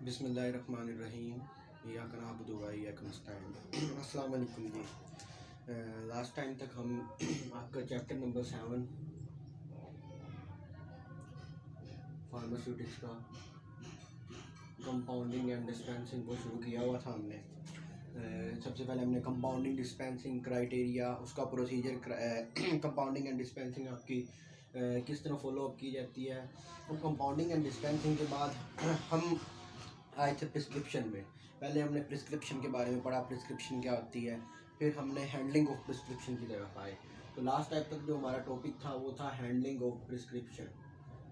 बिस्मिल्लाहिर्रहमानिर्रहीम। इय्याक नअबुदु व इय्याक नस्तईन। अस्सलाम वालेकुम जी। लास्ट टाइम तक हम आपका चैप्टर नंबर 7 फार्मास्यूटिक्स का कंपाउंडिंग एंड डिस्पेंसिंग को शुरू किया हुआ था हमने। सबसे पहले हमने कंपाउंडिंग डिस्पेंसिंग क्राइटेरिया, उसका प्रोसीजर, कंपाउंडिंग एंड डिस्पेंसिंग आपकी किस तरह फॉलो अप की जाती है। और कंपाउंडिंग एंड डिस्पेंसिंग के बाद हम आए थे प्रिस्क्रिप्शन में। पहले हमने प्रिस्क्रिप्शन के बारे में पढ़ा, प्रिस्क्रिप्शन क्या होती है, फिर हमने हैंडलिंग ऑफ प्रिस्क्रिप्शन की तरफ आए। तो लास्ट टाइम तक जो हमारा टॉपिक था वो था हैंडलिंग ऑफ प्रिस्क्रिप्शन।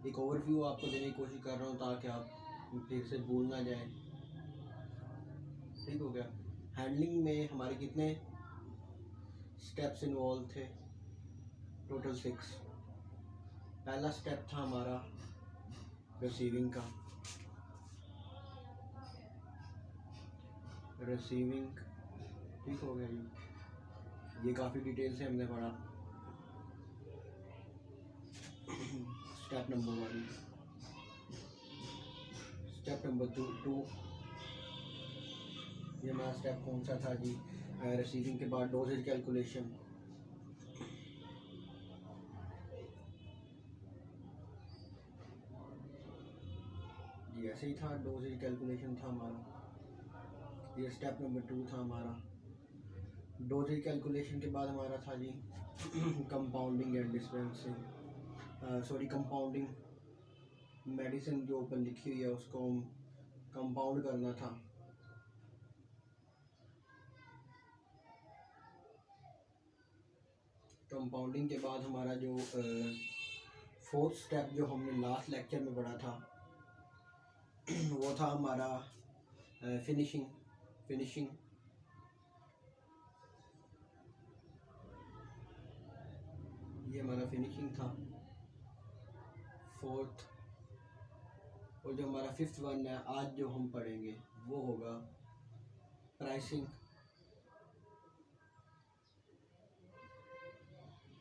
एक ओवरव्यू आपको देने की कोशिश कर रहा हूँ ताकि आप फिर से भूल ना जाएं। ठीक हो गया। हैंडलिंग में हमारे कितने स्टेप्स इन्वॉल्व थे? टोटल 6। पहला स्टेप था हमारा रिसीविंग का। रिसीविंग ठीक हो गया जी, ये काफ़ी डिटेल से हमने पढ़ा। Step number 1। स्टेप नंबर 2 ये हमारा स्टेप कौन सा था जी? रिसीविंग के बाद डोजेज कैलकुलेशन। जी ऐसे ही था, डोजेज कैलकुलेशन था हमारा। ये स्टेप नंबर 2 था हमारा। डोजेज कैलकुलेशन के बाद हमारा था जी compounding and dispensing, compounding. Medicine जो ऊपर लिखी हुई है उसको कंपाउंड करना था। कंपाउंडिंग के बाद हमारा जो 4th स्टेप जो हमने लास्ट लेक्चर में पढ़ा था वो था हमारा फिनिशिंग। ये हमारा फिनिशिंग था 4th। और जो हमारा 5th वन है आज जो हम पढ़ेंगे वो होगा प्राइसिंग।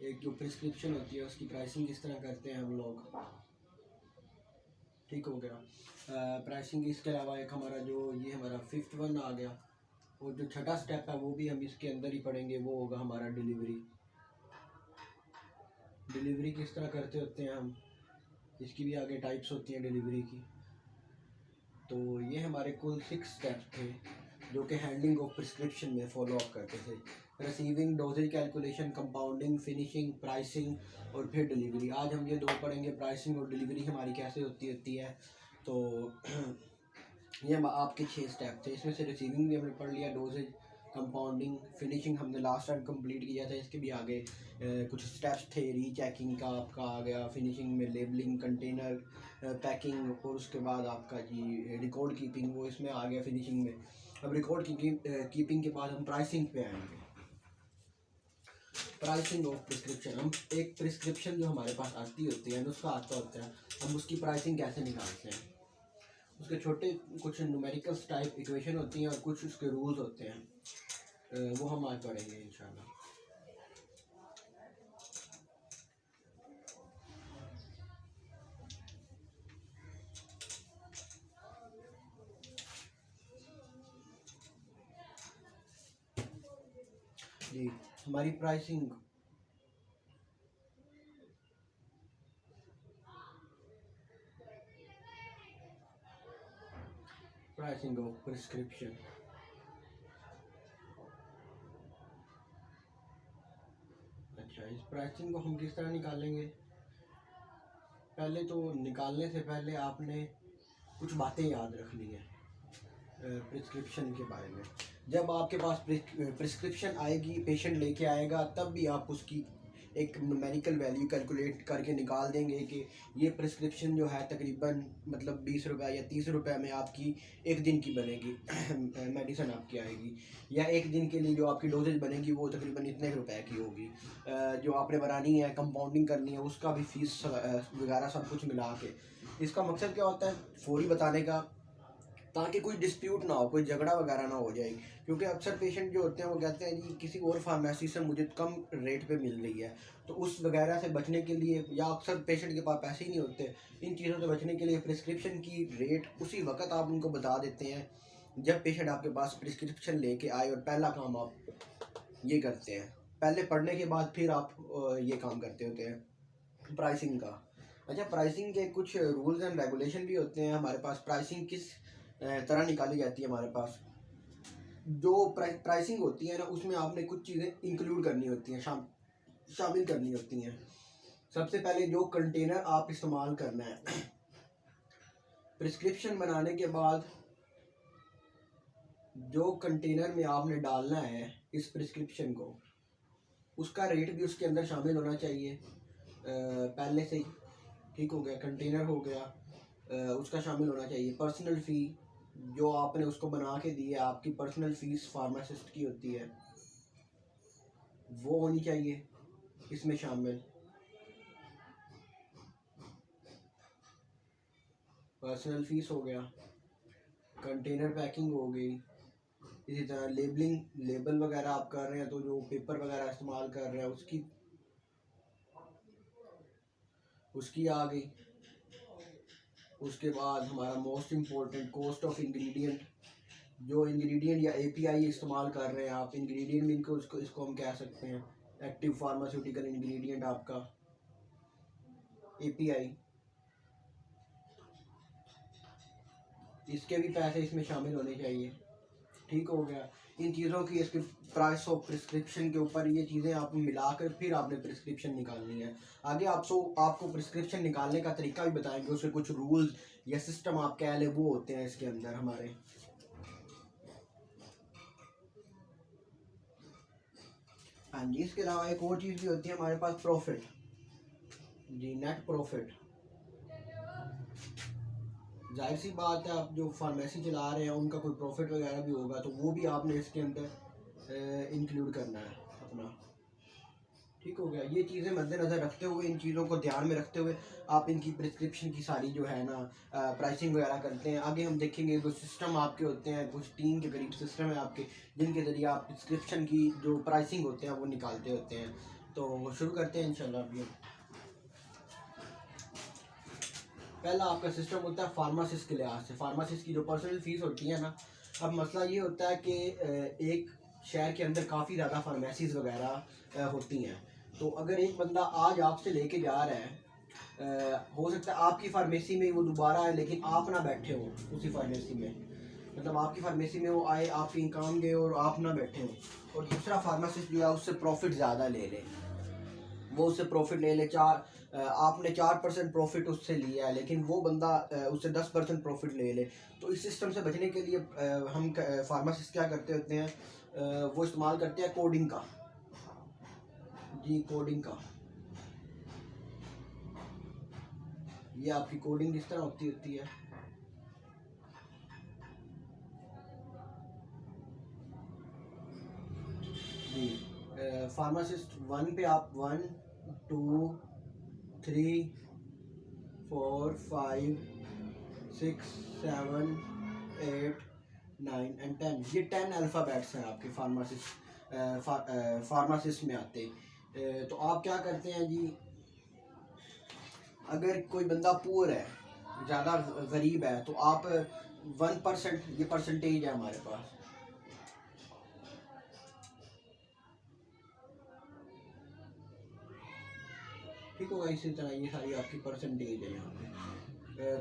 एक जो प्रिस्क्रिप्शन होती है उसकी प्राइसिंग किस तरह करते हैं हम लोग। ठीक हो गया। प्राइसिंग। इसके अलावा एक हमारा जो ये हमारा 5th वन आ गया। और जो छठा स्टेप है वो भी हम इसके अंदर ही पढ़ेंगे, वो होगा हमारा डिलीवरी। डिलीवरी किस तरह करते होते हैं हम, इसकी भी आगे टाइप्स होती हैं डिलीवरी की। तो ये हमारे कुल 6 स्टेप्स थे जो कि हैंडलिंग ऑफ प्रिस्क्रिप्शन में फॉलो अप करते थे। Receiving, dosages calculation, compounding, finishing, pricing और फिर डिलीवरी। आज हम ये 2 पढ़ेंगे, प्राइसिंग और डिलीवरी हमारी कैसे होती है। तो ये आपके 6 स्टेप थे। इसमें से रिसीविंग भी हमने पढ़ लिया, डोजेज, कंपाउंडिंग, फिनिशिंग हमने लास्ट टाइम कंप्लीट किया था। इसके भी आगे कुछ स्टेप्स थे। रीचेकिंग का आपका आ गया, फिनिशिंग में लेबलिंग, कंटेनर पैकिंग, और उसके बाद आपका जी रिकॉर्ड कीपिंग, वो इसमें आ गया फिनिशिंग में। अब रिकॉर्ड कीपिंग के बाद हम प्राइसिंग पे आएंगे। Pricing of prescription. हम एक प्रिस्क्रिप्शन जो हमारे पास आती होती है, उसका आता होता है, हम उसकी प्राइसिंग कैसे निकालते हैं। उसके छोटे कुछ न्यूमेरिकल्स टाइप इक्वेशन होती हैं और कुछ उसके रूल्स होते हैं, वो हम आज पढ़ेंगे इंशाल्लाह। जी हमारी प्राइसिंग। Pricing of prescription. अच्छा, इस प्राइसिंग को हम किस तरह निकालेंगे? पहले तो निकालने से पहले आपने कुछ बातें याद रखनी है प्रिस्क्रिप्शन के बारे में। जब आपके पास प्रिस्क्रिप्शन आएगी, पेशेंट लेके आएगा, तब भी आप उसकी एक न्यूमेरिकल वैल्यू कैलकुलेट करके निकाल देंगे कि ये प्रिस्क्रिप्शन जो है तकरीबन मतलब 20 रुपये या 30 रुपये में आपकी एक दिन की बनेगी मेडिसिन आपकी आएगी, या एक दिन के लिए जो आपकी डोजेज बनेगी वो तकरीबन इतने रुपए की होगी। जो आपने बनानी है, कंपाउंडिंग करनी है, उसका भी फीस वगैरह सब कुछ मिला के। इसका मकसद क्या होता है? फौरी बताने का ताकि कोई डिस्प्यूट ना हो, कोई झगड़ा वगैरह ना हो जाए। क्योंकि अक्सर पेशेंट जो होते हैं वो कहते हैं जी किसी और फार्मेसी से मुझे कम रेट पे मिल रही है, तो उस वगैरह से बचने के लिए, या अक्सर पेशेंट के पास पैसे ही नहीं होते, इन चीज़ों से बचने के लिए प्रिस्क्रिप्शन की रेट उसी वक्त आप उनको बता देते हैं जब पेशेंट आपके पास प्रिस्क्रिप्शन लेके आए। और पहला काम आप ये करते हैं, पहले पढ़ने के बाद फिर आप ये काम करते होते हैं प्राइसिंग का। अच्छा, प्राइसिंग के कुछ रूल्स एंड रेगुलेशन भी होते हैं हमारे पास। प्राइसिंग किस तरह निकाली जाती है हमारे पास, जो प्राइसिंग होती है ना, उसमें आपने कुछ चीज़ें इंक्लूड करनी होती हैं, शामिल करनी होती हैं। सबसे पहले जो कंटेनर आप इस्तेमाल करना है, प्रिस्क्रिप्शन बनाने के बाद जो कंटेनर में आपने डालना है इस प्रिस्क्रिप्शन को, उसका रेट भी उसके अंदर शामिल होना चाहिए पहले से ही। ठीक हो गया, कंटेनर हो गया, उसका शामिल होना चाहिए। पर्सनल फ़ी जो आपने उसको बना के दी है, आपकी पर्सनल फीस फार्मासिस्ट की होती है, वो होनी चाहिए इसमें शामिल। पर्सनल फीस हो गया, कंटेनर पैकिंग हो गई, इसी तरह लेबल वगैरह आप कर रहे हैं तो जो पेपर वगैरह इस्तेमाल कर रहे हैं उसकी आ गई। उसके बाद हमारा most important cost of ingredient, जो इंग्रेडिएंट या एपीआई इस्तेमाल कर रहे हैं आप, इंग्रेडिएंट भी इसको हम कह सकते हैं, एक्टिव फार्मास्यूटिकल इंग्रेडिएंट आपका एपीआई, इसके भी पैसे इसमें शामिल होने चाहिए। ठीक हो गया, इन चीज़ों की इसके प्राइस ऑफ प्रिस्क्रिप्शन के ऊपर ये चीज़ें आप मिलाकर फिर आपने प्रिस्क्रिप्शन निकालनी है। आगे आपको प्रिस्क्रिप्शन निकालने का तरीका भी बताएंगे, उसके कुछ रूल्स या सिस्टम आप कह लें वो होते हैं इसके अंदर हमारे। हाँ जी, इसके अलावा एक और चीज़ भी होती है हमारे पास, प्रॉफिट जी, नेट प्रॉफिट। जाहिर सी बात है, आप जो फार्मेसी चला रहे हैं उनका कोई प्रॉफिट वगैरह भी होगा, तो वो भी आपने इसके अंदर इंक्लूड करना है अपना। ठीक हो गया, ये चीज़ें मद्देनज़र रखते हुए, इन चीज़ों को ध्यान में रखते हुए आप इनकी प्रिस्क्रिप्शन की सारी जो है ना प्राइसिंग वगैरह करते हैं। आगे हम देखेंगे कुछ सिस्टम आपके होते हैं, कुछ 3 के करीब सिस्टम है आपके, जिनके ज़रिए आप प्रिस्क्रिप्शन की जो प्राइसिंग होते हैं वो निकालते होते हैं। तो शुरू करते हैं इंशाल्लाह। अभी पहला आपका सिस्टम होता है फार्मासिस्ट के लिहाज से, फार्मासिस्ट की जो पर्सनल फीस होती है ना। अब मसला ये होता है कि एक शहर के अंदर काफ़ी ज़्यादा फार्मेसीज़ वगैरह होती हैं, तो अगर एक बंदा आज आपसे लेके जा रहा है, हो सकता है आपकी फार्मेसी में वो दोबारा आए लेकिन आप ना बैठे हो उसी फार्मेसी में, मतलब आपकी फार्मेसी में वो आए, आप कहीं काम गए और आप ना बैठे हो, और दूसरा फार्मासिस्ट जो है उससे प्रॉफिट ज़्यादा ले ले, वो उससे प्रॉफिट ले ले, आपने 4% प्रॉफिट उससे लिया है लेकिन वो बंदा उससे 10% प्रॉफिट ले ले। तो इस सिस्टम से बचने के लिए हम फार्मासिस्ट क्या करते होते हैं, वो इस्तेमाल करते हैं कोडिंग का जी, कोडिंग का। ये आपकी कोडिंग किस तरह होती है जी। फार्मासिस्ट 1 पे आप 1 2 3 4 5 6 7 8 9 एंड 10, ये 10 अल्फ़ाबेट्स हैं आपके फार्मासिस्ट में आते। तो आप क्या करते हैं जी, अगर कोई बंदा पुअर है, ज़्यादा गरीब है, तो आप 1%, ये परसेंटेज है हमारे पास, ठीक होगा। इसी तरह ये सारी आपकी परसेंटेज है यहाँ पे।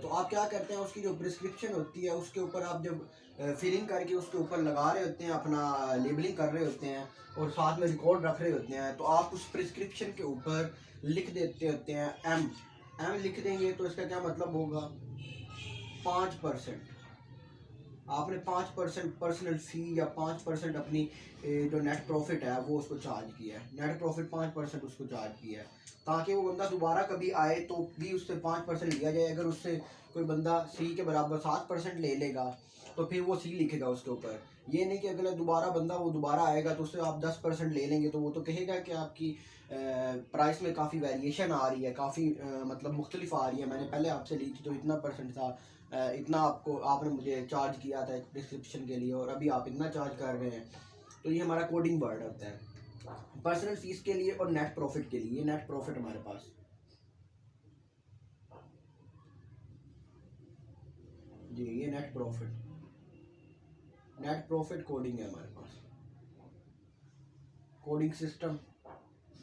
तो आप क्या करते हैं, उसकी जो प्रिस्क्रिप्शन होती है उसके ऊपर आप जब फिलिंग करके उसके ऊपर लगा रहे होते हैं, अपना लेबलिंग कर रहे होते हैं और साथ में रिकॉर्ड रख रहे होते हैं, तो आप उस प्रिस्क्रिप्शन के ऊपर लिख देते होते हैं एम लिख देंगे। तो इसका क्या मतलब होगा, 5%, आपने 5% पर्सनल फ़ी या 5% अपनी जो नेट प्रॉफिट है वो उसको चार्ज किया है, नेट प्रॉफिट 5% उसको चार्ज किया है, ताकि वो बंदा दोबारा कभी आए तो भी उससे 5% लिया जाए। अगर उससे कोई बंदा सी के बराबर 7% ले लेगा तो फिर वो सी लिखेगा उसके ऊपर। ये नहीं कि अगला दोबारा बंदा वो दोबारा आएगा तो उससे आप 10% ले लेंगे, तो वो तो कहेगा कि आपकी प्राइस में काफ़ी वेरिएशन आ रही है, काफ़ी मतलब मुख्तलिफ आ रही है, मैंने पहले आपसे ली थी तो इतना परसेंट था, इतना आपने मुझे चार्ज किया था एक प्रिस्क्रिप्शन के लिए और अभी आप इतना चार्ज कर रहे हैं, तो ये हमारा कोडिंग वर्ड होता है पर्सनल फीस के लिए और नेट प्रॉफिट के लिए। ये नेट प्रॉफिट हमारे पास, जी ये नेट प्रॉफिट कोडिंग है हमारे पास। कोडिंग सिस्टम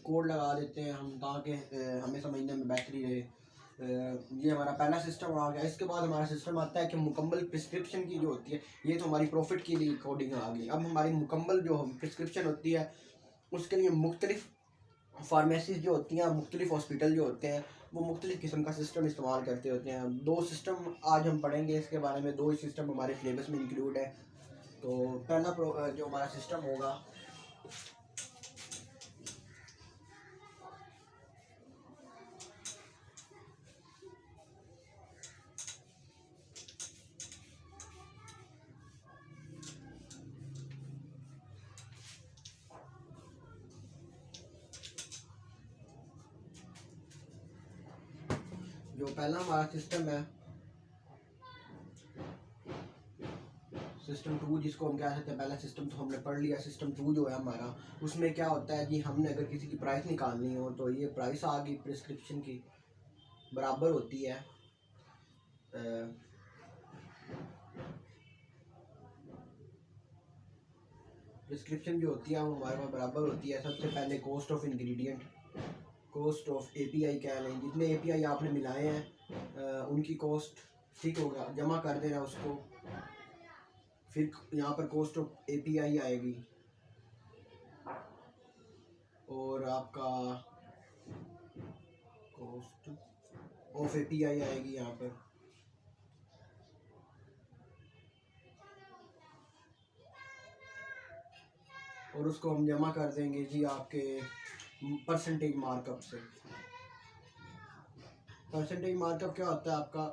कोड लगा देते हैं हम ताकि हमें समझने में बेहतरी रहे। ये हमारा पहला सिस्टम आ गया। इसके बाद हमारा सिस्टम आता है कि मुकम्मल प्रिस्क्रिप्शन की जो होती है, ये तो हमारी प्रॉफिट के लिए कोडिंग आ गई। अब हमारी मुकम्मल जो प्रिस्क्रिप्शन होती है उसके लिए मुख्तलिफ फार्मेसीज जो होती हैं, मुख्तलिफ हॉस्पिटल जो होते हैं, वो मुख्तलिफ किस्म का सिस्टम इस्तेमाल करते होते हैं। 2 सिस्टम आज हम पढ़ेंगे इसके बारे में, 2 ही सिस्टम हमारे सिलेबस में इंक्लूड है। तो पहला जो हमारा सिस्टम होगा हमारा सिस्टम है सिस्टम 2, जिसको हम कह सकते हैं पहला सिस्टम तो हमने पढ़ लिया। सिस्टम 2 जो है हमारा, उसमें क्या होता है जी, हमने अगर किसी की प्राइस निकालनी हो तो ये प्राइस आ गई प्रिस्क्रिप्शन की बराबर होती है प्रिस्क्रिप्शन जो होती है वो हमारे पास बराबर होती है सबसे पहले cost of ingredient, cost of API कह लें, जितने एपीआई आपने मिलाए हैं उनकी कॉस्ट, ठीक होगा, जमा कर देना उसको। फिर यहाँ पर कॉस्ट ऑफ एपीआई आएगी और आपका कॉस्ट ऑफ एपीआई आएगी यहाँ पर। और उसको हम जमा कर देंगे जी आपके परसेंटेज मार्कअप से। परसेंटेज मार्कअप क्या होता है आपका?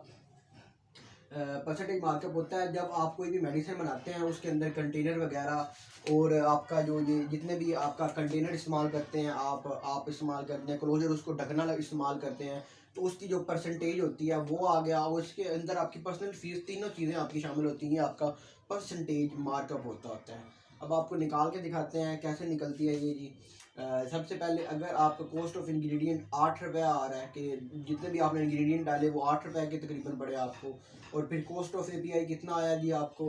परसेंटेज मार्कअप होता है जब आप कोई भी मेडिसिन बनाते हैं उसके अंदर कंटेनर वगैरह और आपका जो ये जितने भी आपका कंटेनर इस्तेमाल करते हैं, आप इस्तेमाल करते हैं, क्लोजर उसको ढकना इस्तेमाल करते हैं, तो उसकी जो परसेंटेज होती है वो आ गया। और इसके अंदर आपकी पर्सनल फीस, तीनों चीज़ें आपकी शामिल होती हैं, आपका परसेंटेज मार्कअप होता है। अब आपको निकाल के दिखाते हैं कैसे निकलती है ये जी। सबसे पहले अगर आपका कॉस्ट ऑफ इंग्रेडिएंट 8 रुपया आ रहा है कि जितने भी आपने इंग्रेडिएंट डाले वो 8 रुपये के तकरीबन पड़े आपको, और फिर कॉस्ट ऑफ एपीआई कितना आया जी आपको,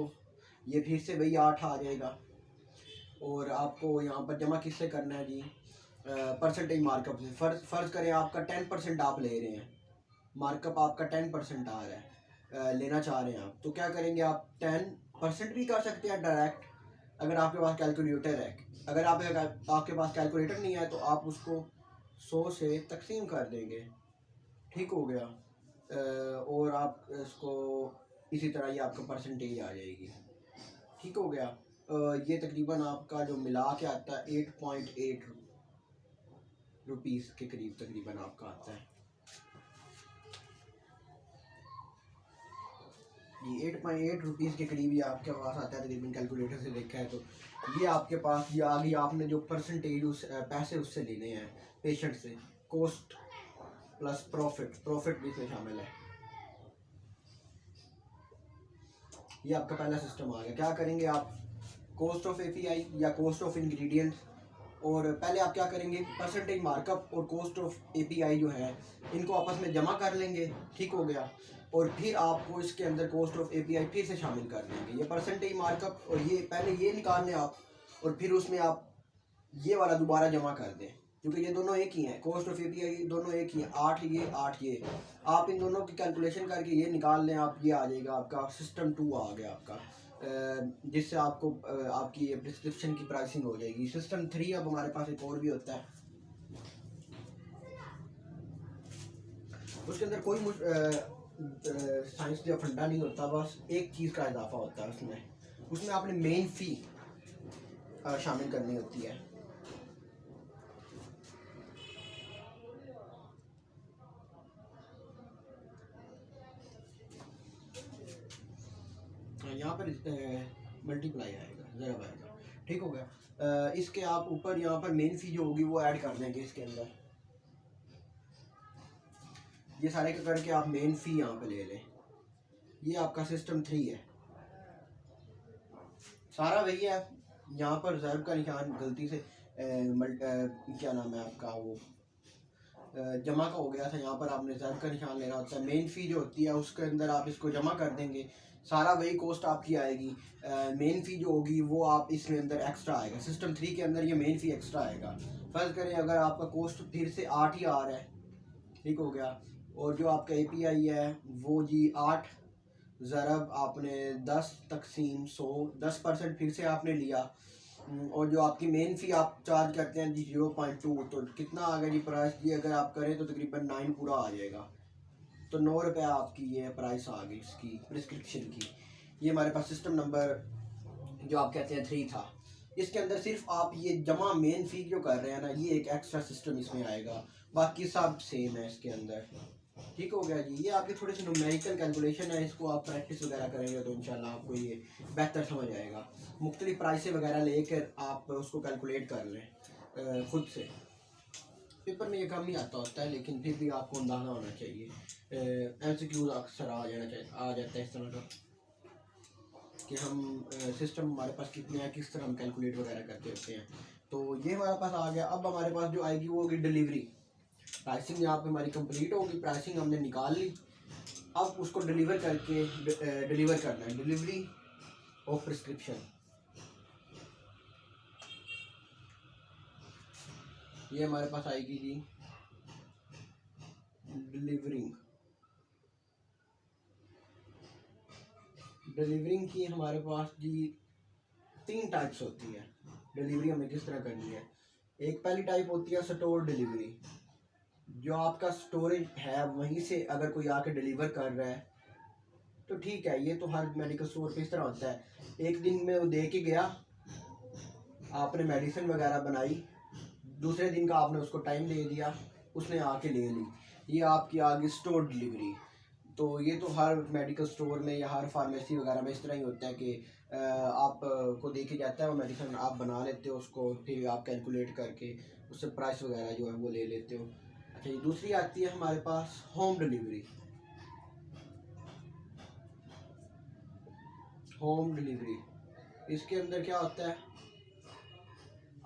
ये फिर से वही 8 आ जाएगा। और आपको यहाँ पर जमा किससे करना है जी? परसेंटेज मार्कअप से। फ़र्ज़ करें आपका 10% आप ले रहे हैं, मार्कअप आपका 10% आ रहा है, लेना चाह रहे हैं आप, तो क्या करेंगे आप 10% भी कर सकते हैं डायरेक्ट अगर आपके पास कैलकुलेटर है। अगर आपके पास कैलकुलेटर नहीं है तो आप उसको 100 से तकसीम कर देंगे, ठीक हो गया। और आप इसको इसी तरह ये आपका परसेंटेज आ जाएगी, ठीक हो गया। ये तकरीबन आपका जो मिला के आता है 8.8 रुपीज़ के करीब तकरीबन आपका आता है ये 8.8 रुपीज़ के करीब ये आपके पास आता है तकरीबन, कैलकुलेटर से देखा है तो। ये आपके पास ये आ गई, आपने जो परसेंटेज पैसे उससे लेने हैं पेशेंट से, कॉस्ट प्लस प्रॉफिट भी इसमें शामिल है। ये आपका पहला सिस्टम आ गया। क्या करेंगे आप? कॉस्ट ऑफ एपीआई या कॉस्ट ऑफ इंग्रेडिएंट, और पहले आप क्या करेंगे, परसेंटेज मार्कअप और कॉस्ट ऑफ एपीआई जो है इनको आपस में जमा कर लेंगे, ठीक हो गया। और फिर आपको इसके अंदर कॉस्ट ऑफ एपीआई फिर से शामिल कर देंगे। ये परसेंटेज मार्कअप और ये पहले ये निकाल लें आप, और फिर उसमें आप ये वाला दोबारा जमा कर दें, क्योंकि ये दोनों एक ही हैं, कॉस्ट ऑफ एपीआई दोनों एक ही हैं, 8 ये। आप इन दोनों की कैलकुलेशन करके ये निकाल लें आप, ये आ जाएगा आपका सिस्टम 2 आ गया आपका, जिससे आपको आपकी प्रिस्क्रिप्शन की प्राइसिंग हो जाएगी। सिस्टम 3 अब हमारे पास एक और भी होता है, उसके अंदर कोई साइंस या फंडा नहीं होता, बस एक चीज़ का इजाफा होता है उसमें आपने मेन फ़ी शामिल करनी होती है। यहाँ पर मल्टीप्लाई आएगा, ज़रा आएगा, ठीक हो गया। इसके आप ऊपर यहाँ पर मेन फ़ी जो होगी वो ऐड कर देंगे इसके अंदर। ये सारे के करके आप मेन फ़ी यहाँ पे ले लें, ये आपका सिस्टम 3 है, सारा वही है। यहाँ पर ज़र्ब का निशान गलती से क्या नाम है आपका, वो जमा का हो गया था। यहाँ पर आपने ज़र्ब का निशान लेना होता है। मेन फ़ी जो होती है उसके अंदर आप इसको जमा कर देंगे, सारा वही कॉस्ट आपकी आएगी। मेन फ़ी जो होगी वो आप इसमें अंदर एक्स्ट्रा आएगा। सिस्टम 3 के अंदर ये मेन फ़ी एक्स्ट्रा आएगा। फ़र्ज़ करें अगर आपका कॉस्ट फिर से 8 ही आ रहा है, ठीक हो गया, और जो आपका API है वो जी 8 ज़रब आपने 10 तकसीम 100, 10% फिर से आपने लिया, और जो आपकी मेन फ़ी आप चार्ज करते हैं जी 0.2, तो कितना आ गया जी प्राइस जी, अगर आप करें तो तकरीबन 9 पूरा आ जाएगा। तो 9 रुपये आपकी ये प्राइस आ गई इसकी प्रिस्क्रिप्शन की। ये हमारे पास सिस्टम नंबर जो आप कहते हैं 3 था। इसके अंदर सिर्फ आप ये जमा मेन फ़ी जो कर रहे हैं ना, ये एक एक्स्ट्रा सिस्टम इसमें आएगा, बाकी सब सेम है इसके अंदर। ठीक हो गया जी। ये आपकी थोड़ी सी न्यूमेरिकल कैलकुलेशन है, इसको आप प्रैक्टिस वगैरह करेंगे तो इंशाल्लाह आपको ये बेहतर समझ आएगा। मुख्तलिफ प्राइसें वगैरह लेकर आप उसको कैलकुलेट कर लें ख़ुद से। पेपर में ये कम ही आता होता है, लेकिन फिर भी आपको अंदाज़ा होना चाहिए। MCQ अक्सर आ जाता है इस तरह का कि हम सिस्टम हमारे पास कितने हैं, किस तरह हम कैलकुलेट वगैरह करते होते हैं। तो ये हमारे पास आ गया। अब हमारे पास जो आएगी वो होगी डिलीवरी। प्राइसिंग यहाँ पे हमारी कंप्लीट होगी, प्राइसिंग हमने निकाल ली। अब उसको डिलीवर करके डिलीवर करना है, डिलीवरी ऑफ प्रिस्क्रिप्शन। ये हमारे पास आएगी जी डिलीवरिंग की हमारे पास जी 3 टाइप्स होती है। डिलीवरी हमें किस तरह करनी है। एक पहली टाइप होती है स्टोर डिलीवरी, जो आपका स्टोरेज है वहीं से अगर कोई आके डिलीवर कर रहा है तो ठीक है, ये तो हर मेडिकल स्टोर पे इस तरह होता है। एक दिन में वो दे के गया, आपने मेडिसिन वगैरह बनाई, दूसरे दिन का आपने उसको टाइम दे दिया, उसने आके ले ली। ये आपकी आ गई स्टोर डिलीवरी। तो ये तो हर मेडिकल स्टोर में या हर फार्मेसी वगैरह में इस तरह ही होता है कि आप को दे के जाता है वो मेडिसिन, आप बना लेते हो उसको, फिर आप कैलकुलेट करके उससे प्राइस वगैरह जो है वो ले लेते हो। अच्छा, ये दूसरी आती है हमारे पास होम डिलीवरी। होम डिलीवरी इसके अंदर क्या होता है,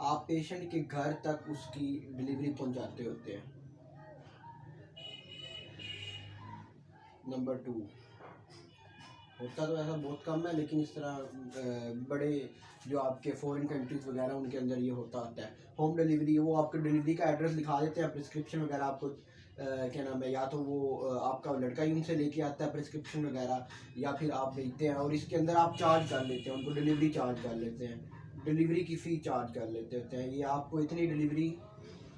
आप पेशेंट के घर तक उसकी डिलीवरी पहुंचाते होते हैं। नंबर 2 होता तो ऐसा बहुत कम है, लेकिन इस तरह बड़े जो आपके फॉरेन कंट्रीज वगैरह उनके अंदर ये होता है। होम डिलीवरी वो आपके डिलीवरी का एड्रेस लिखा देते हैं, प्रिस्क्रिप्शन वगैरह आपको क्या नाम है, या तो वो आपका लड़का ही उनसे लेके आता है प्रिस्क्रिप्शन वगैरह, या फिर आप भेजते हैं और इसके अंदर आप चार्ज कर लेते हैं, उनको डिलीवरी चार्ज कर लेते हैं, डिलीवरी की फ़ी चार्ज कर लेते होते हैं। ये आपको इतनी डिलीवरी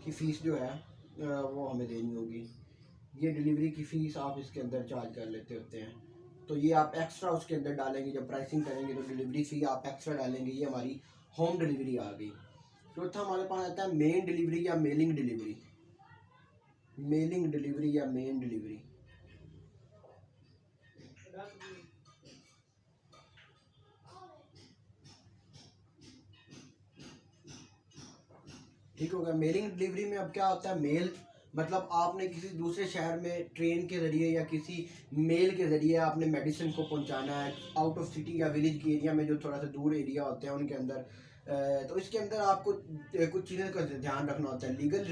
की फ़ीस जो है वो हमें देनी होगी। ये डिलीवरी की फ़ीस आप इसके अंदर चार्ज कर लेते होते हैं। तो ये आप एक्स्ट्रा उसके अंदर डालेंगे, जब प्राइसिंग करेंगे तो डिलीवरी फ़ी आप एक्स्ट्रा डालेंगे। ये हमारी होम डिलीवरी आ गई। चौथा हमारे पास आता है मेन डिलीवरी या मेलिंग डिलीवरी। मेलिंग डिलीवरी या मेन डिलीवरी। ठीक हो गया। मेलिंग डिलीवरी में अब क्या होता है, मेल मतलब आपने किसी दूसरे शहर में ट्रेन के ज़रिए या किसी मेल के ज़रिए आपने मेडिसिन को पहुंचाना है, आउट ऑफ सिटी या विलेज के एरिया में जो थोड़ा सा दूर एरिया होते हैं उनके अंदर। तो इसके अंदर आपको कुछ चीज़ों का ध्यान रखना होता है। लीगल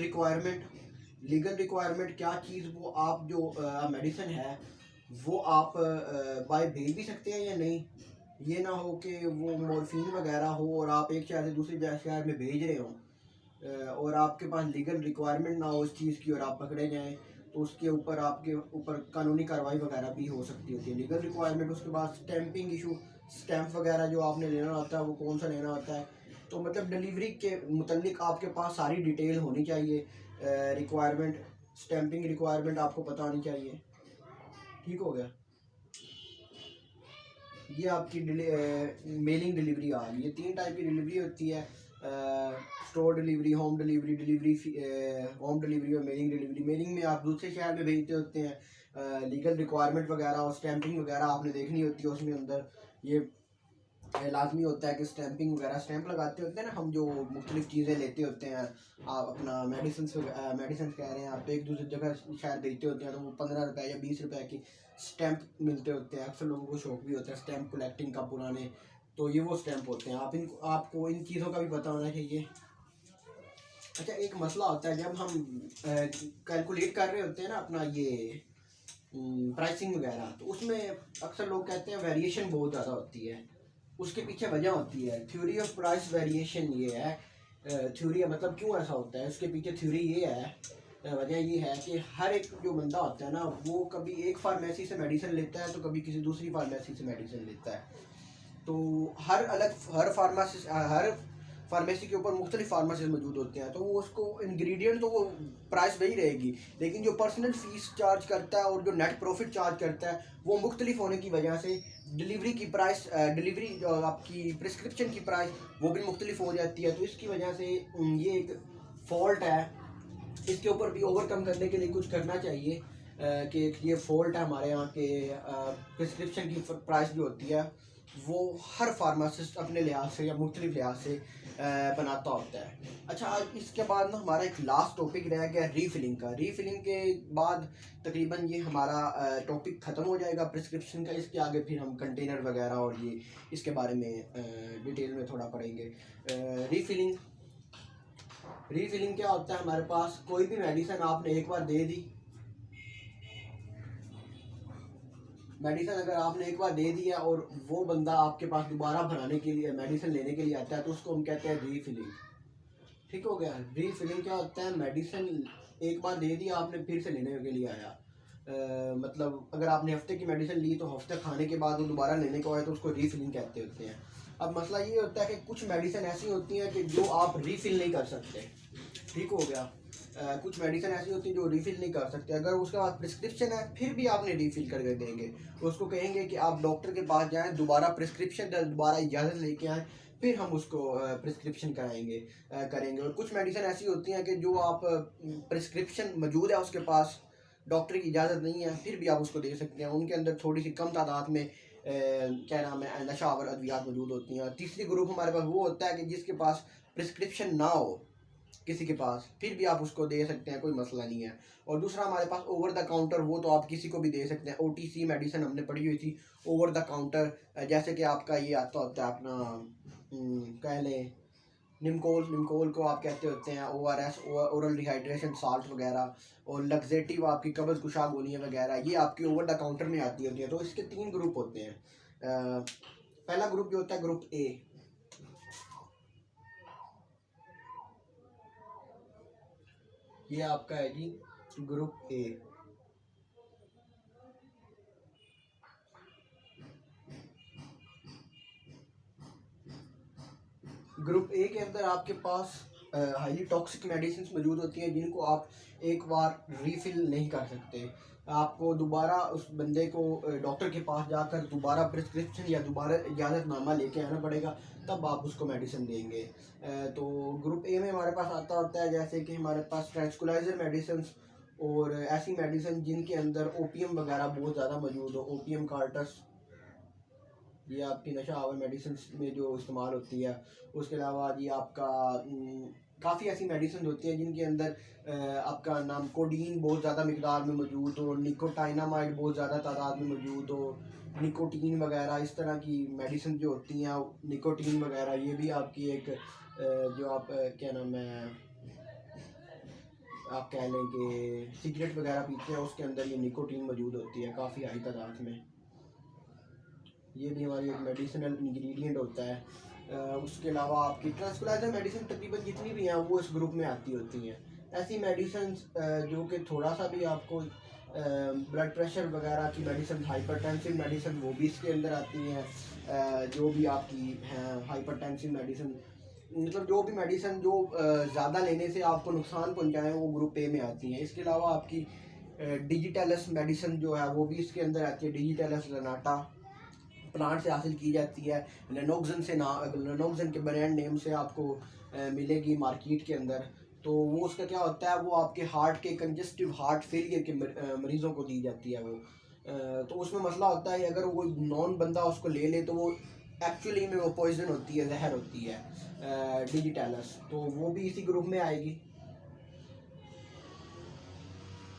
रिक्वायरमेंट क्या चीज़, वो आप जो मेडिसिन है वो आप बाय भेज भी सकते हैं या नहीं। ये ना हो कि वो मॉर्फिन वगैरह हो और आप एक शहर से दूसरे शहर में भेज रहे हो और आपके पास लीगल रिक्वायरमेंट ना हो उस चीज़ की और आप पकड़े जाएं, तो उसके ऊपर आपके ऊपर कानूनी कार्रवाई वगैरह भी हो सकती होती है। लीगल रिक्वायरमेंट, उसके बाद स्टैंपिंग इशू, स्टैंप वगैरह जो आपने लेना होता है वो कौन सा लेना होता है। तो मतलब डिलीवरी के मुतल्लिक आपके पास सारी डिटेल होनी चाहिए। रिक्वायरमेंट, स्टैंपिंग रिक्वायरमेंट आपको पता होनी चाहिए। ठीक हो गया। ये आपकी मेलिंग डिलीवरी आ गई। ये 3 टाइप की डिलीवरी होती है, store delivery, home delivery, home delivery और मेलिंग डिलीवरी। मेलिंग में आप दूसरे शहर में भेजते होते हैं। लीगल रिक्वायरमेंट वगैरह और स्टैंपिंग वगैरह आपने देखनी होती है उसमें अंदर। ये लाजमी होता है कि स्टैंपिंग वगैरह स्टैंप लगाते होते हैं ना हम, जो मुख्तलिफ़ चीज़ें लेते होते हैं। आप अपना मेडिसिन कह रहे हैं, आप एक दूसरी जगह शायद भेजते होते हैं तो वो 15 रुपये या 20 रुपये की स्टैंप मिलते होते हैं। अक्सर लोगों को शौक भी होता है स्टैंप कलेक्टिंग का पुराने, तो ये वो स्टैंप होते हैं। आपको इन चीज़ों का भी पता होना चाहिए। अच्छा, एक मसला होता है जब हम कैलकुलेट कर रहे होते हैं ना अपना ये प्राइसिंग वगैरह, तो उसमें अक्सर लोग कहते हैं वेरिएशन बहुत ज़्यादा होती है। उसके पीछे वजह होती है थ्योरी ऑफ प्राइस वेरिएशन। ये है थ्योरी, मतलब क्यों ऐसा होता है, उसके पीछे थ्योरी ये है, वजह ये है कि हर एक जो बंदा होता है ना, वो कभी एक फार्मेसी से मेडिसिन लेता है तो कभी किसी दूसरी फार्मेसी से मेडिसिन लेता है। तो हर फार्मेसी के ऊपर मुख्तलिफ फार्मेसी मौजूद होते हैं, तो वो उसको इंग्रेडिएंट तो वो प्राइस वही रहेगी, लेकिन जो पर्सनल फीस चार्ज करता है और जो नेट प्रॉफिट चार्ज करता है वो मुख्तलिफ होने की वजह से डिलीवरी की प्राइस, डिलीवरी आपकी प्रिस्क्रिप्शन की प्राइस वो भी मुख्तलिफ हो जाती है। तो इसकी वजह से ये एक फॉल्ट है। इसके ऊपर भी ओवरकम करने के लिए कुछ करना चाहिए कि ये फॉल्ट है हमारे यहाँ के प्रिस्क्रिप्शन की प्राइस जो होती है वो हर फार्मासिस्ट अपने लिहाज से या मुख्तलिफ लिहाज से बनाता होता है। अच्छा, आज इसके बाद ना हमारा एक लास्ट टॉपिक रह गया रीफिलिंग का। रीफिलिंग के बाद तकरीबन ये हमारा टॉपिक ख़त्म हो जाएगा प्रिस्क्रिप्शन का। इसके आगे फिर हम कंटेनर वगैरह और ये इसके बारे में डिटेल में थोड़ा पढ़ेंगे। रीफिलिंग क्या होता है, हमारे पास कोई भी मेडिसिन आपने एक बार दे दी, मेडिसिन अगर आपने एक बार दे दिया और वो बंदा आपके पास दोबारा भराने के लिए मेडिसिन लेने के लिए आता है तो उसको हम कहते हैं रीफिलिंग। ठीक हो गया। रीफिलिंग क्या होता है, मेडिसिन एक बार दे दिया आपने, फिर से लेने के लिए आया। मतलब अगर आपने हफ्ते की मेडिसिन ली तो हफ्ते खाने के बाद वो दोबारा लेने को आए तो उसको रीफिलिंग कहते होते हैं। अब मसला ये होता है कि कुछ मेडिसिन ऐसी होती हैं कि जो आप रीफिल नहीं कर सकते। ठीक हो गया। कुछ मेडिसिन ऐसी होती है जो रिफ़िल नहीं कर सकते। अगर उसके बाद प्रिस्क्रिप्शन है फिर भी आपने रिफ़िल करके देंगे, उसको कहेंगे कि आप डॉक्टर के पास जाएं, दोबारा प्रिस्क्रिप्शन दोबारा इजाज़त लेके आएँ, फिर हम उसको प्रिस्क्रिप्शन करेंगे। और कुछ मेडिसिन ऐसी होती हैं कि जो आप प्रिस्क्रिप्शन मौजूद है उसके पास, डॉक्टर की इजाज़त नहीं है, फिर भी आप उसको दे सकते हैं। उनके अंदर थोड़ी सी कम तादाद में क्या नाम है नशा आवर अद्वियात मौजूद होती हैं। तीसरी ग्रुप हमारे पास वो होता है कि जिसके पास प्रिस्क्रिप्शन ना हो किसी के पास, फिर भी आप उसको दे सकते हैं, कोई मसला नहीं है। और दूसरा हमारे पास ओवर द काउंटर, वो तो आप किसी को भी दे सकते हैं। OTC मेडिसिन हमने पढ़ी हुई थी, ओवर द काउंटर, जैसे कि आपका ये आता होता है अपना कह लें निमकोल को आप कहते होते हैं, ORS ओरल डिहाइड्रेशन साल्ट वगैरह, और लग्जेटिव आपकी कब्ज़ कुशा गोलियाँ वगैरह, ये आपकी ओवर द काउंटर में आती होती है। तो इसके 3 ग्रुप होते हैं। पहला ग्रुप जो होता है ग्रुप A, ये आपका है जी ग्रुप A। ग्रुप A के अंदर आपके पास हाईली टॉक्सिक मेडिसिन मौजूद होती हैं जिनको आप एक बार रीफ़िल नहीं कर सकते। आपको दोबारा उस बंदे को डॉक्टर के पास जाकर दोबारा प्रिस्क्रिप्शन या दोबारा इजाज़तनामा लेके आना पड़ेगा, तब आप उसको मेडिसिन देंगे। तो ग्रुप A में हमारे पास आता होता है जैसे कि हमारे पास ट्रांक्विलाइज़र मेडिसिन और ऐसी मेडिसिन जिनके अंदर ओपियम वगैरह बहुत ज़्यादा मौजूद हो, ओपियम कार्टस, ये आपकी नशा आवर मेडिसिन में जो इस्तेमाल होती है। उसके अलावा ये आपका काफ़ी ऐसी मेडिसिन होती हैं जिनके अंदर आपका नाम कोडीन बहुत ज़्यादा मिकदार में मौजूद हो, निकोटाइनामाइड बहुत ज़्यादा तादाद में मौजूद हो, निकोटीन वगैरह, इस तरह की मेडिसिन जो होती हैं, निकोटीन वगैरह, ये भी आपकी एक जो आप क्या नाम है आप कह लें कि सिगरेट वगैरह पीते हैं उसके अंदर ये निकोटीन मौजूद होती है काफ़ी हाई तादाद में। ये भी हमारी एक मेडिसिनल इंग्रेडिएंट होता है। उसके अलावा आपकी ट्रांक्विलाइज़र मेडिसिन तकरीबन जितनी भी हैं वो इस ग्रुप में आती होती हैं। ऐसी मेडिसिन जो कि थोड़ा सा भी आपको ब्लड प्रेशर वगैरह की मेडिसिन, हाइपरटेंसिव मेडिसिन, वो भी इसके अंदर आती हैं। जो भी आपकी हैं हाइपरटेंसिव मेडिसिन, मतलब जो भी मेडिसिन जो ज़्यादा लेने से आपको नुकसान पहुँचाएँ वो ग्रुप A में आती हैं। इसके अलावा आपकी डिजिटलस मेडिसिन जो है वो भी इसके अंदर आती है। डिजिटलस लनाटा प्लांट से हासिल की जाती है, लेनोक्सन के ब्रांड नेम से आपको मिलेगी मार्केट के अंदर। तो वो उसका क्या होता है, वो आपके हार्ट के कंजेस्टिव हार्ट फेलियर के मरीज़ों को दी जाती है वो। तो उसमें मसला होता है अगर वो नॉन बंदा उसको ले ले तो वो एक्चुअली में वो पॉइजन होती है, जहर होती है, डिजिटैलस, तो वो भी इसी ग्रुप में आएगी।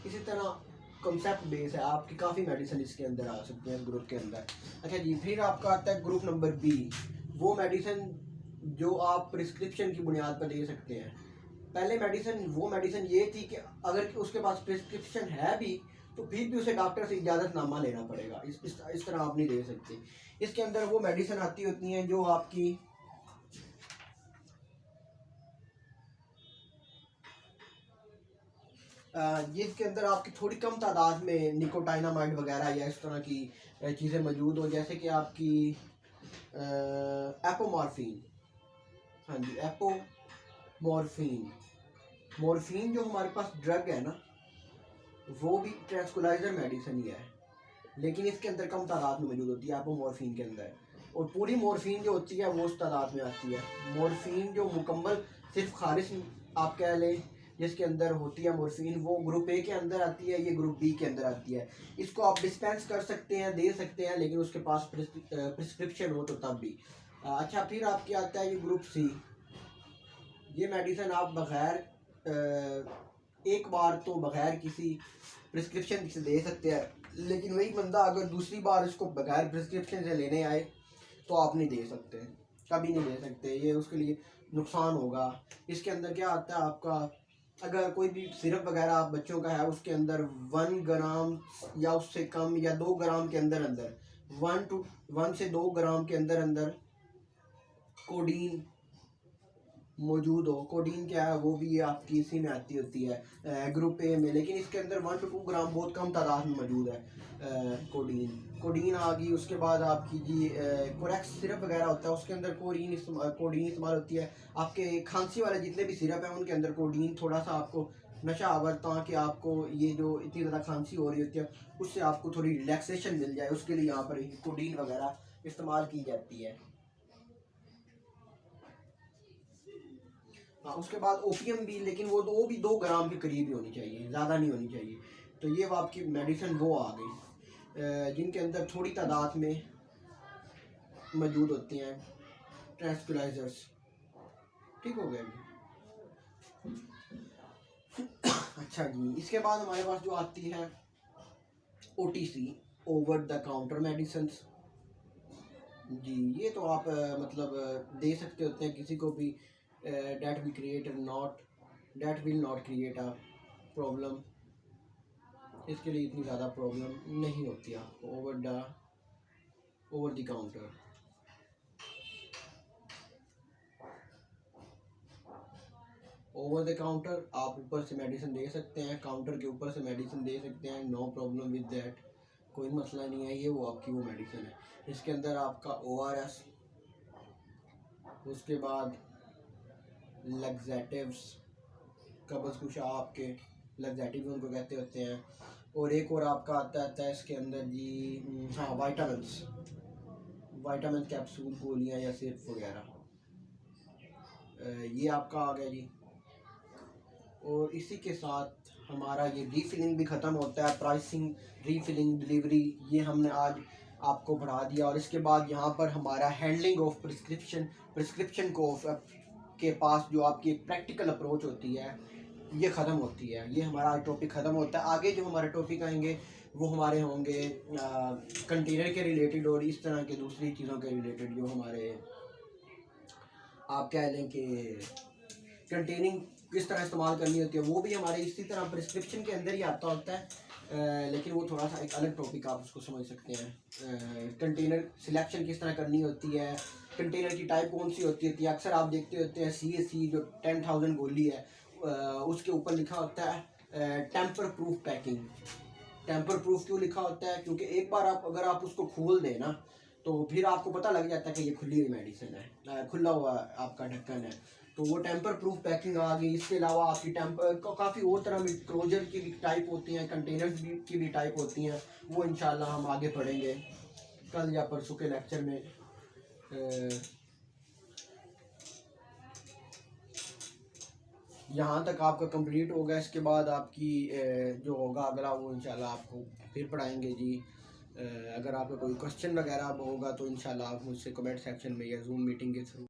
इसी तरह कॉन्सेप्ट बेस है, आपकी काफ़ी मेडिसिन इसके अंदर आ सकती है इस ग्रुप के अंदर। अच्छा जी, फिर आपका आता है ग्रुप नंबर बी, वो मेडिसिन जो आप प्रिस्क्रिप्शन की बुनियाद पर ले सकते हैं। पहले मेडिसिन वो मेडिसिन ये थी कि अगर उसके पास प्रिस्क्रिप्शन है भी तो फिर भी उसे डॉक्टर से इजाज़तनामा लेना पड़ेगा, इस तरह आप नहीं ले सकते। इसके अंदर वो मेडिसिन आती होती हैं जो आपकी जिसके अंदर आपकी थोड़ी कम तादाद में निकोटाइनामाइड वगैरह या इस तरह की चीज़ें मौजूद हो, जैसे कि आपकी एपोमॉर्फिन। हाँ जी, एपोमॉर्फिन। मॉर्फिन जो हमारे पास ड्रग है ना, वो भी ट्रांसकुलाइजर मेडिसिन ही है, लेकिन इसके अंदर कम तादाद में मौजूद होती है एपोमॉर्फिन के अंदर, और पूरी मॉर्फिन जो होती है वो उस तादाद में आती है। मॉर्फिन जो मुकम्मल सिर्फ खारिज आप कह लें जिसके अंदर होती है मॉर्फिन, वो ग्रुप ए के अंदर आती है, ये ग्रुप बी के अंदर आती है। इसको आप डिस्पेंस कर सकते हैं, दे सकते हैं, लेकिन उसके पास प्रिस्क्रिप्शन हो तो तब भी। अच्छा, फिर आपके आता है ये ग्रुप सी। ये मेडिसिन आप बग़ैर एक बार तो बग़ैर किसी प्रिस्क्रिप्शन से दे सकते हैं, लेकिन वही बंदा अगर दूसरी बार इसको बग़ैर प्रिस्क्रिप्शन से लेने आए तो आप नहीं दे सकते, कभी नहीं दे सकते, ये उसके लिए नुकसान होगा। इसके अंदर क्या आता है आपका, अगर कोई भी सिरप वगैरह आप बच्चों का है उसके अंदर 1 ग्राम या उससे कम या 2 ग्राम के अंदर अंदर 1 से 2 ग्राम के अंदर अंदर कोडीन मौजूद हो। कोडीन क्या है, वो भी आपकी इसी में आती होती है ग्रुप ए में, लेकिन इसके अंदर 1 से 2 ग्राम बहुत कम तादाद में मौजूद है। कोडीन आ गई। उसके बाद आपकी जी कोरेक्स सिरप वगैरह होता है, उसके अंदर कोडीन इस्तेमाल होती है। आपके खांसी वाले जितने भी सिरप हैं उनके अंदर कोडीन थोड़ा सा आपको नशा आवर, ताकि आपको ये जो इतनी ज़्यादा खांसी हो रही होती है उससे आपको थोड़ी रिलैक्सेशन मिल जाए, उसके लिए यहाँ पर कोडीन वगैरह इस्तेमाल की जाती है। हाँ, उसके बाद ओपियम भी, लेकिन वो भी 2 ग्राम के करीब ही होनी चाहिए, ज़्यादा नहीं होनी चाहिए। तो ये वो आपकी मेडिसिन वो आ गई जिनके अंदर थोड़ी तादाद में मौजूद होती हैं ट्रांसक्विलाइजर्स। ठीक हो गया जी। अच्छा जी, इसके बाद हमारे पास जो आती है OTC, over the counter medicine जी। ये तो आप मतलब दे सकते होते हैं किसी को भी, that will not create a problem। इसके लिए इतनी ज़्यादा प्रॉब्लम नहीं होती आपको। Over the counter, over the counter आप ऊपर से मेडिसिन दे सकते हैं, काउंटर के ऊपर से मेडिसिन दे सकते हैं, नो प्रॉब्लम विद दैट, कोई मसला नहीं है। ये वो आपकी वो मेडिसिन है। इसके अंदर आपका ORS, उसके बाद लग्जेटिव्स, कब्ज़ कुशा आपके लग्जेटिव उनको कहते होते हैं, और एक और आपका आता है इसके अंदर जी, हाँ, वाइटामिन कैप्सूल, गोलियाँ या सिरप वगैरह, ये आपका आ गया जी। और इसी के साथ हमारा ये रीफिलिंग भी ख़त्म होता है। प्राइसिंग, रीफिलिंग, डिलीवरी, ये हमने आज आपको बढ़ा दिया। और इसके बाद यहाँ पर हमारा हैंडलिंग ऑफ प्रिस्क्रिप्शन को के पास जो आपकी एक प्रैक्टिकल अप्रोच होती है ये ख़त्म होती है। ये हमारा टॉपिक ख़त्म होता है। आगे जो हमारे टॉपिक आएंगे वो हमारे होंगे कंटेनर के रिलेटेड और इस तरह के दूसरी चीज़ों के रिलेटेड, जो हमारे आप कह लें कि कंटेनिंग किस तरह इस्तेमाल करनी होती है, वो भी हमारे इसी तरह प्रिस्क्रिप्शन के अंदर ही आता होता है, लेकिन वो थोड़ा सा एक अलग टॉपिक आप उसको समझ सकते हैं। कंटेनर सिलेक्शन किस तरह करनी होती है, कंटेनर की टाइप कौन सी होती है। अक्सर आप देखते होते हैं CAC जो 10,000 गोली है, उसके ऊपर लिखा होता है tamper proof packing. Tamper proof क्यों लिखा होता है? क्योंकि एक बार अगर आप उसको खोल दें ना, तो फिर आपको पता लग जाता है कि ये खुली हुई मेडिसिन है, खुला हुआ आपका ढक्कन है, तो वो टेम्पर प्रूफ पैकिंग आ गई। इसके अलावा आपकी काफ़ी और तरह की क्लोजर की भी टाइप होती हैं, कंटेनर्स की भी टाइप होती हैं, वो इंशाल्लाह हम आगे पढ़ेंगे कल या परसों के लेक्चर में। यहाँ तक आपका कंप्लीट होगा। इसके बाद आपकी जो होगा अगला वो इंशाल्लाह आपको फिर पढ़ाएंगे जी। अगर आपका कोई क्वेश्चन वगैरह होगा तो इंशाल्लाह आप मुझसे कमेंट सेक्शन में या जूम मीटिंग के थ्रू